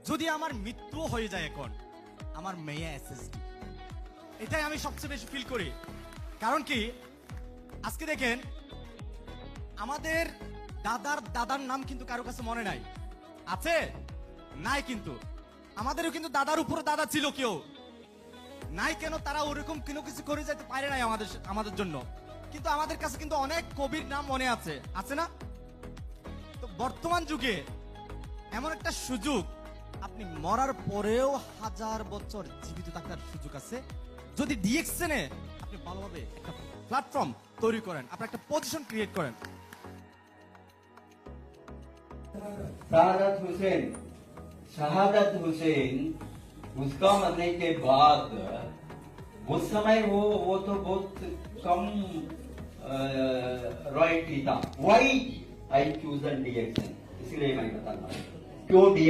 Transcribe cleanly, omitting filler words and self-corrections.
যদি আমার মৃত্যু হয়ে যায় এখন, আমার মেয়ে এসএসডি, এটাই আমি সবচেয়ে বেশি ফিল করি। কারণ কি, আজকে দেখেন আমাদের দাদার নাম কিন্তু কারো কাছে মনে নাই, আছে নাই, কিন্তু আমাদেরও কিন্তু দাদার উপরে দাদা ছিল, কেউ নাই কেন, তারা ওরকম কোনো কিছু করে যেতে পারে নাই আমাদের জন্য, কিন্তু আমাদের কাছে কিন্তু অনেক কবির নাম মনে আছে, আছে না? তো বর্তমান যুগে এমন একটা সুযোগ, আপনি মরার পরেও 1000 বছর জীবিত থাকার সুযোগ আছে যদি ডিএক্সএনে আপনি ভালোভাবে একটা প্ল্যাটফর্ম তৈরি করেন, আপনি একটা পজিশন ক্রিয়েট করেন। शहादत हुसैन उसका मरने के बाद उस समय वो तो बहुत कम रॉयल्टी था। वाई आई चूज एन डीएक्सन, इसलिए मैं बताता हूँ क्यों डीएक्सन